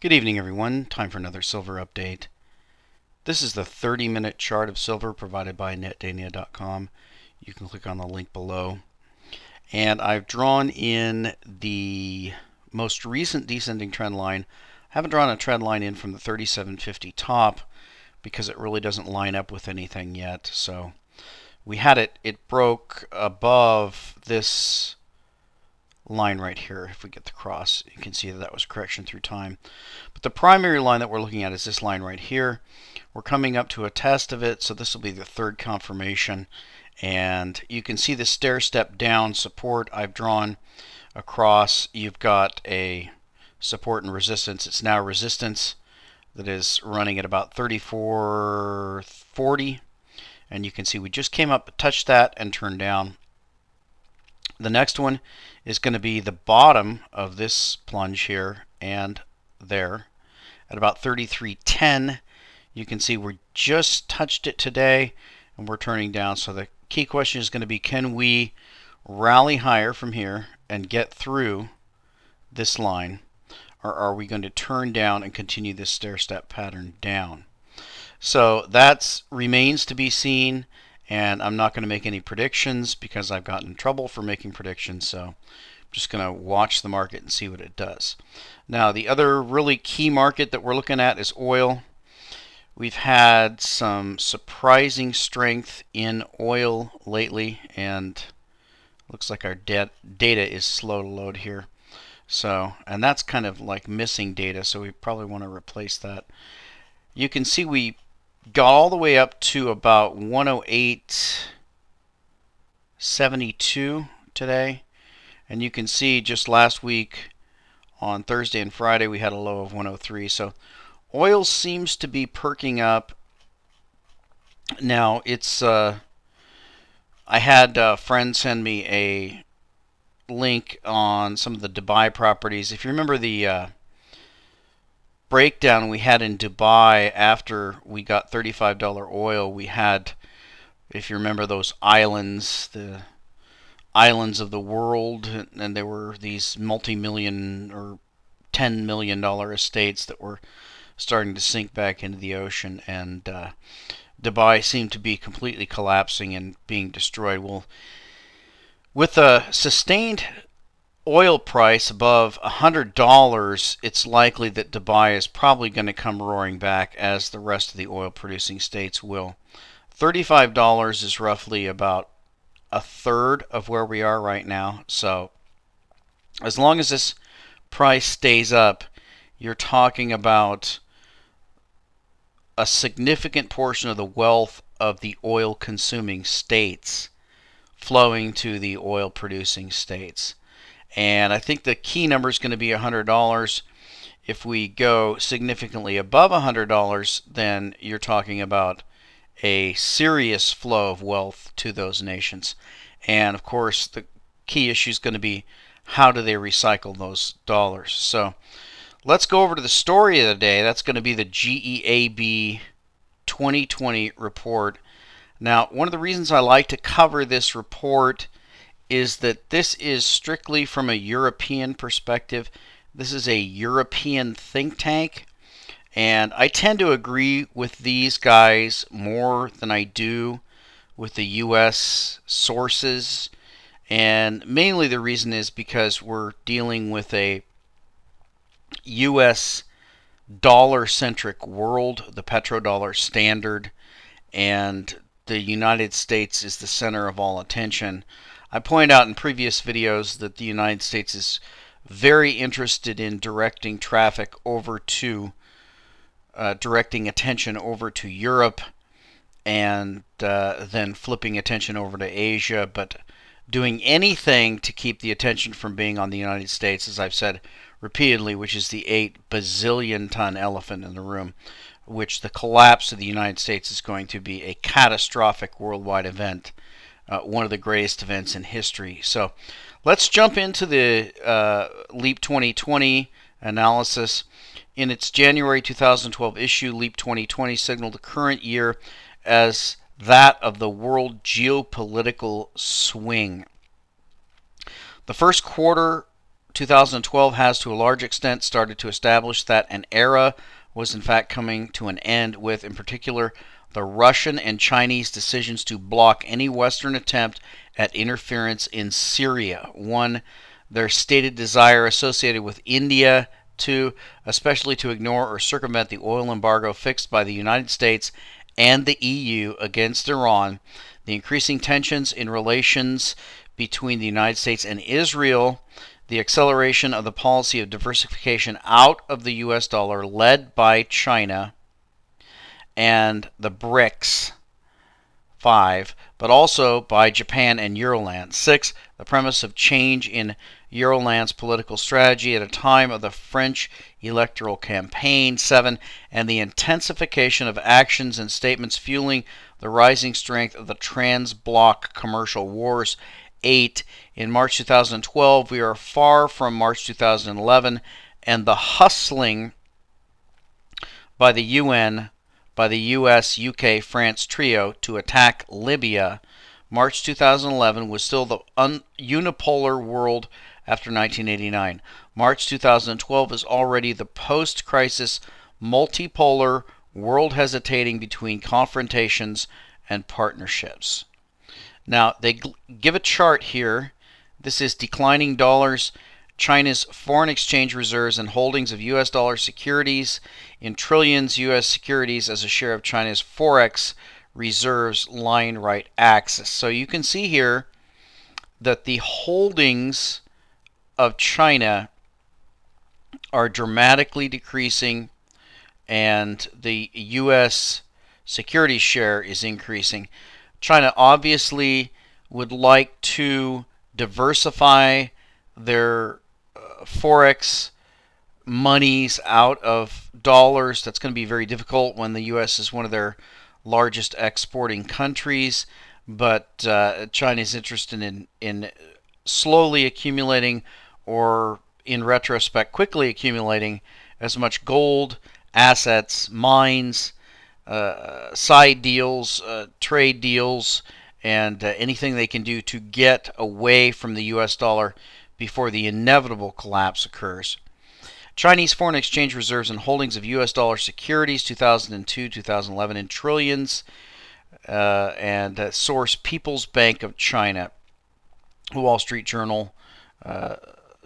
Good evening, everyone. Time for another silver update. This is the 30-minute chart of silver provided by netdania.com. You can click on the link below. And I've drawn in the most recent descending trend line. I haven't drawn a trend line in from the 37.50 top because it really doesn't line up with anything yet. So we had it broke above this line right here. If we get the cross, you can see that was correction through time. But the primary line that we're looking at is this line right here. We're coming up to a test of it, so this will be the third confirmation. And you can see the stair step down support I've drawn across. You've got a support and resistance. It's now resistance that is running at about 34.40. And you can see we just came up, touched that, and turned down. The next one is going to be the bottom of this plunge here and there at about 33.10. You can see we just touched it today and we're turning down. So the key question is going to be, can we rally higher from here and get through this line, or are we going to turn down and continue this stair step pattern down? So that remains to be seen. And I'm not going to make any predictions because I've gotten in trouble for making predictions. So I'm just going to watch the market and see what it does. Now, the other really key market that we're looking at is oil. We've had some surprising strength in oil lately, and looks like our data is slow to load here. So, and that's kind of like missing data, so we probably want to replace that. You can see we got all the way up to about 108.72 today, and you can see just last week on Thursday and Friday we had a low of 103. So oil seems to be perking up. Now it's I had a friend send me a link on some of the Dubai properties. If you remember the breakdown we had in Dubai after we got $35 oil, we had, if you remember, those islands, the islands of the world, and there were these multi-million or $10 million estates that were starting to sink back into the ocean, and Dubai seemed to be completely collapsing and being destroyed. Well, with a sustained oil price above $100, it's likely that Dubai is probably going to come roaring back, as the rest of the oil producing states will. $35 is roughly about a third of where we are right now. So as long as this price stays up, you're talking about a significant portion of the wealth of the oil consuming states flowing to the oil producing states. And I think the key number is going to be $100. If we go significantly above $100, then you're talking about a serious flow of wealth to those nations. And of course, the key issue is going to be, how do they recycle those dollars? So let's go over to the story of the day. That's going to be the GEAB 2020 report. Now, one of the reasons I like to cover this report is that this is strictly from a European perspective. This is a European think tank, and I tend to agree with these guys more than I do with the US sources, and mainly the reason is because we're dealing with a US dollar-centric world, the petrodollar standard, and the United States is the center of all attention. I point out in previous videos that the United States is very interested in directing traffic over to, directing attention over to Europe, and then flipping attention over to Asia, but doing anything to keep the attention from being on the United States, as I've said repeatedly, which is the 8 bazillion-ton elephant in the room, which the collapse of the United States is going to be a catastrophic worldwide event. One of the greatest events in history. So let's jump into the LEAPE 2020 analysis. In its January 2012 issue, LEAPE 2020 signaled the current year as that of the world geopolitical swing. The first quarter 2012 has to a large extent started to establish that an era was in fact coming to an end with, in particular, the Russian and Chinese decisions to block any Western attempt at interference in Syria. One, their stated desire associated with India. Two, especially to ignore or circumvent the oil embargo fixed by the United States and the EU against Iran. The increasing tensions in relations between the United States and Israel, the acceleration of the policy of diversification out of the US dollar led by China, and the BRICS, 5, but also by Japan and Euroland. 6, the premise of change in Euroland's political strategy at a time of the French electoral campaign. 7, and the intensification of actions and statements fueling the rising strength of the trans-bloc commercial wars. 8, in March 2012, we are far from March 2011 and the hustling by the UN, by the US, UK, France trio to attack Libya. March 2011 was still the unipolar world after 1989. March 2012 is already the post-crisis multipolar world hesitating between confrontations and partnerships. Now, they give a chart here. This is declining dollars, China's foreign exchange reserves and holdings of U.S. dollar securities in trillions, U.S. securities as a share of China's forex reserves, line right axis. So you can see here that the holdings of China are dramatically decreasing and the U.S. securities share is increasing. China obviously would like to diversify their forex monies out of dollars. That's going to be very difficult when the U.S. is one of their largest exporting countries, but China is interested in slowly accumulating, or in retrospect quickly accumulating, as much gold, assets, mines, side deals, trade deals, and anything they can do to get away from the U.S. dollar before the inevitable collapse occurs. Chinese foreign exchange reserves and holdings of U.S. dollar securities 2002-2011 in trillions, and source People's Bank of China, Wall Street Journal,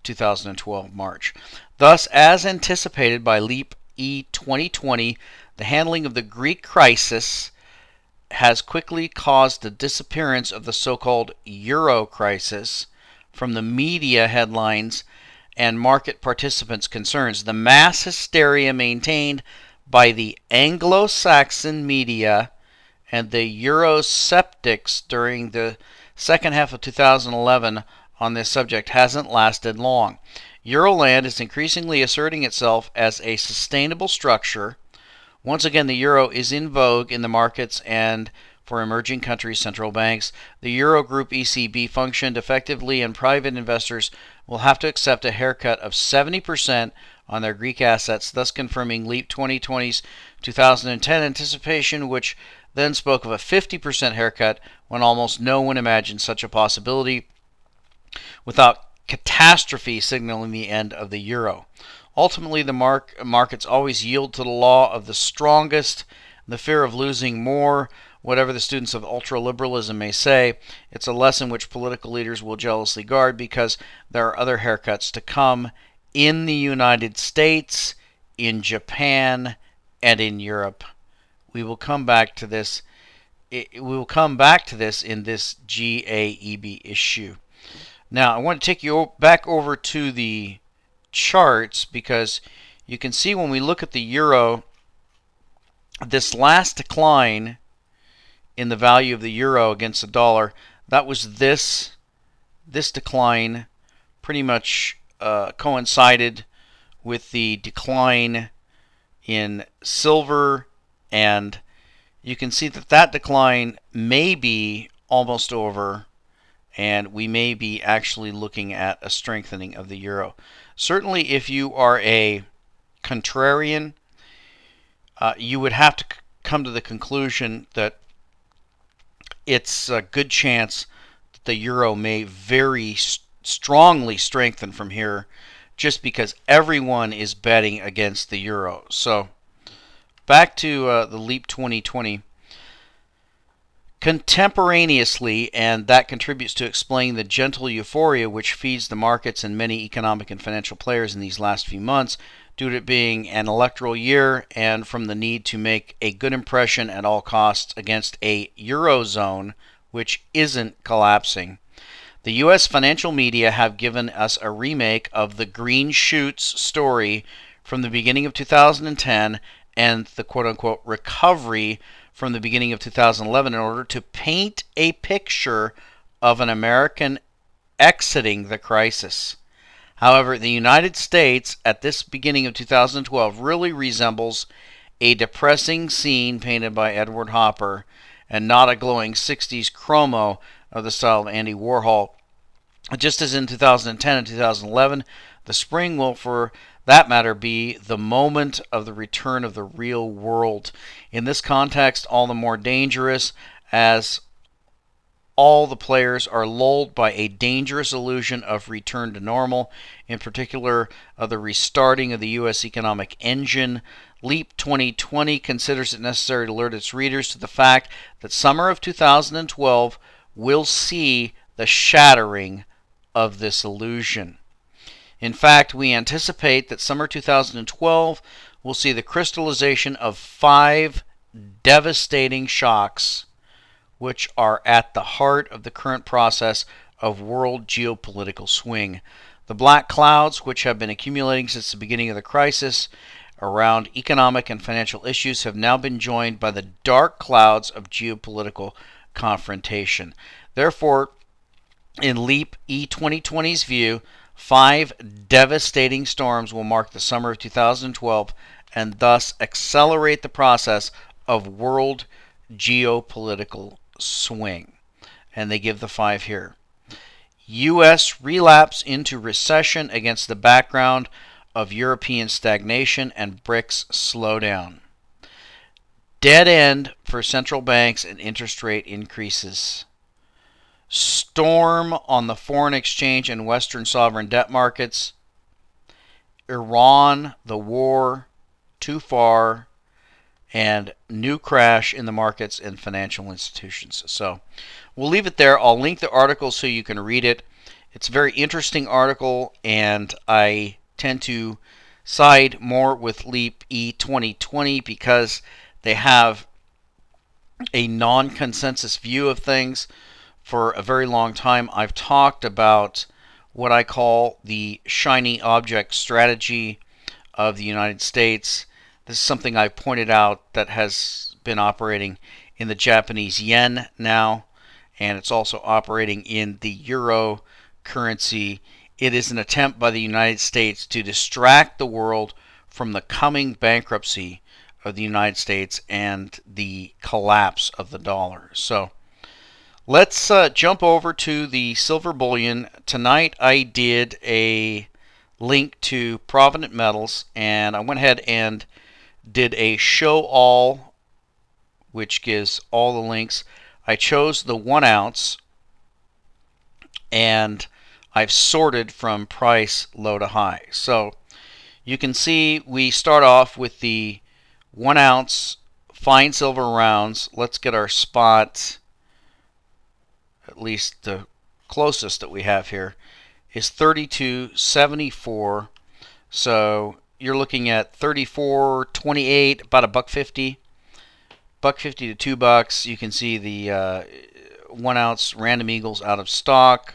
2012 March. Thus, as anticipated by LEAPE2020, the handling of the Greek crisis has quickly caused the disappearance of the so-called Euro crisis from the media headlines and market participants' concerns. The mass hysteria maintained by the Anglo-Saxon media and the Eurosceptics during the second half of 2011 on this subject hasn't lasted long. Euroland is increasingly asserting itself as a sustainable structure. Once again, the euro is in vogue in the markets and for emerging countries' central banks. The Eurogroup ECB functioned effectively, and private investors will have to accept a haircut of 70% on their Greek assets, thus confirming LEAPE2020's 2010 anticipation, which then spoke of a 50% haircut when almost no one imagined such a possibility, without catastrophe signaling the end of the euro. Ultimately, the markets always yield to the law of the strongest, the fear of losing more. Whatever the students of ultraliberalism may say, it's a lesson which political leaders will jealously guard, because there are other haircuts to come in the United States, in Japan, and in Europe. We will come back to this. We will come back to this in this GAAP issue. Now, I want to take you back over to the charts, because you can see when we look at the euro, this last decline in the value of the euro against the dollar, that was this decline pretty much coincided with the decline in silver, and you can see that that decline may be almost over, and we may be actually looking at a strengthening of the euro. Certainly, if you are a contrarian, you would have to come to the conclusion that it's a good chance that the euro may very strongly strengthen from here just because everyone is betting against the euro. So back to the LEAP 2020. Contemporaneously, and that contributes to explain the gentle euphoria which feeds the markets and many economic and financial players in these last few months, due to it being an electoral year and from the need to make a good impression at all costs against a eurozone which isn't collapsing. The U.S. financial media have given us a remake of the green shoots story from the beginning of 2010 and the quote-unquote recovery from the beginning of 2011 in order to paint a picture of an American exiting the crisis. However, the United States at this beginning of 2012 really resembles a depressing scene painted by Edward Hopper and not a glowing 60s chromo of the style of Andy Warhol. Just as in 2010 and 2011, the spring will, for that matter, be the moment of the return of the real world. In this context, all the more dangerous as all the players are lulled by a dangerous illusion of return to normal, in particular of the restarting of the U.S. economic engine. LEAP 2020 considers it necessary to alert its readers to the fact that summer of 2012 will see the shattering of this illusion. In fact, we anticipate that summer 2012 will see the crystallization of 5 devastating shocks which are at the heart of the current process of world geopolitical swing. The black clouds, which have been accumulating since the beginning of the crisis around economic and financial issues, have now been joined by the dark clouds of geopolitical confrontation. Therefore, in LEAP E2020's view, 5 devastating storms will mark the summer of 2012 and thus accelerate the process of world geopolitical swing. And they give the 5 here. U.S. relapse into recession against the background of European stagnation and BRICS slowdown. Dead end for central banks and interest rate increases. Storm on the foreign exchange and Western sovereign debt markets. Iran, the war, too far, and new crash in the markets and financial institutions. So we'll leave it there. I'll link the article so you can read it. It's a very interesting article, and I tend to side more with LEAP E2020 because they have a non-consensus view of things. For a very long time, I've talked about what I call the shiny object strategy of the United States. This is something I pointed out that has been operating in the Japanese yen now, and it's also operating in the euro currency. It is an attempt by the United States to distract the world from the coming bankruptcy of the United States and the collapse of the dollar. So let's jump over to the silver bullion. Tonight I did a link to Provident Metals, and I went ahead and did a show all, which gives all the links. I chose the 1 ounce, and I've sorted from price low to high. So you can see we start off with the 1 ounce fine silver rounds. Let's get our spot. At least the closest that we have here is 32.74. So you're looking at 34.28, about $1.50, $1.50 to $2. You can see the 1 ounce Random Eagles out of stock.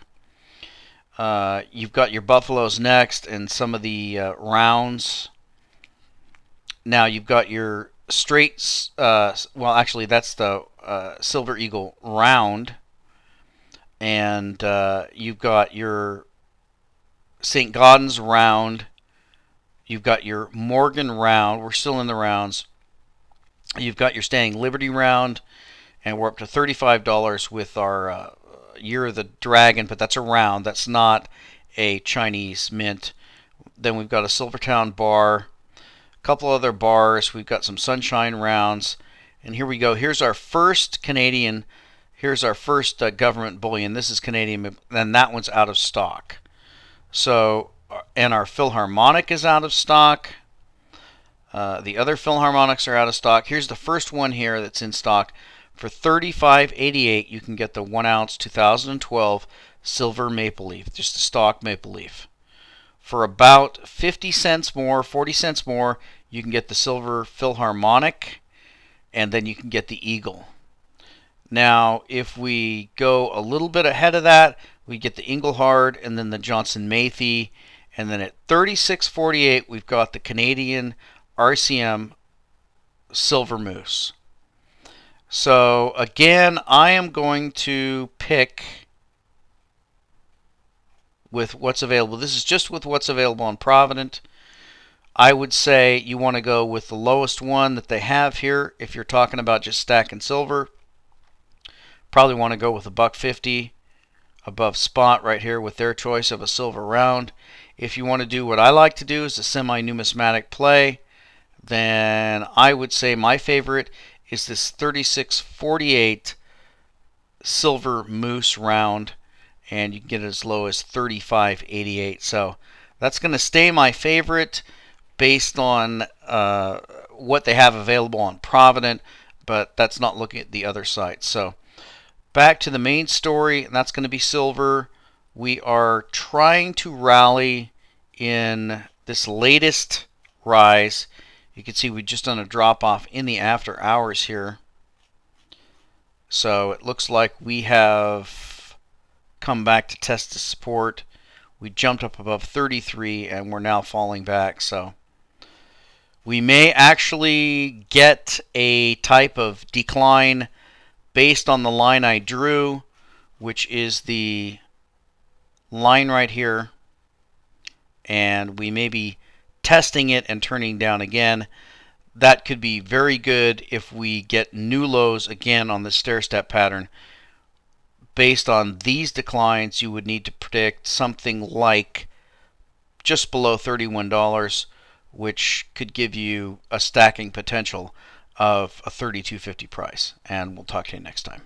You've got your Buffaloes next, and some of the rounds. Now you've got your straight. Well, actually, that's the Silver Eagle round. And you've got your St. Gaudens round. You've got your Morgan round. We're still in the rounds. You've got your Standing Liberty round. And we're up to $35 with our Year of the Dragon. But that's a round. That's not a Chinese mint. Then we've got a Silvertown bar. A couple other bars. We've got some Sunshine rounds. And here we go. Here's our first Canadian. Here's our first government bullion. This is Canadian, and that one's out of stock. So, and our Philharmonic is out of stock. The other Philharmonics are out of stock. Here's the first one here that's in stock. For $35.88, you can get the 1 ounce 2012 silver maple leaf, just a stock maple leaf. For about 50 cents more, 40 cents more, you can get the silver Philharmonic, and then you can get the Eagle. Now, if we go a little bit ahead of that, we get the Engelhard and then the Johnson Matthey, and then at $36.48, we've got the Canadian RCM Silver Moose. So again, I am going to pick with what's available. This is just with what's available on Provident. I would say you want to go with the lowest one that they have here. If you're talking about just stacking silver, probably want to go with a $1.50 above spot right here with their choice of a silver round. If you want to do what I like to do is a semi-numismatic play, then I would say my favorite is this 36.48 silver moose round, and you can get it as low as 35.88. So that's going to stay my favorite based on what they have available on Provident, but that's not looking at the other sites. So back to the main story, and that's going to be silver. We are trying to rally in this latest rise. You can see we've just done a drop off in the after hours here. So it looks like we have come back to test the support. We jumped up above 33 and we're now falling back. So we may actually get a type of decline based on the line I drew, which is the line right here. And we may be testing it and turning down again. That could be very good if we get new lows again on the stair-step pattern. Based on these declines, you would need to predict something like just below $31, which could give you a stacking potential of a $32.50 price. And we'll talk to you next time.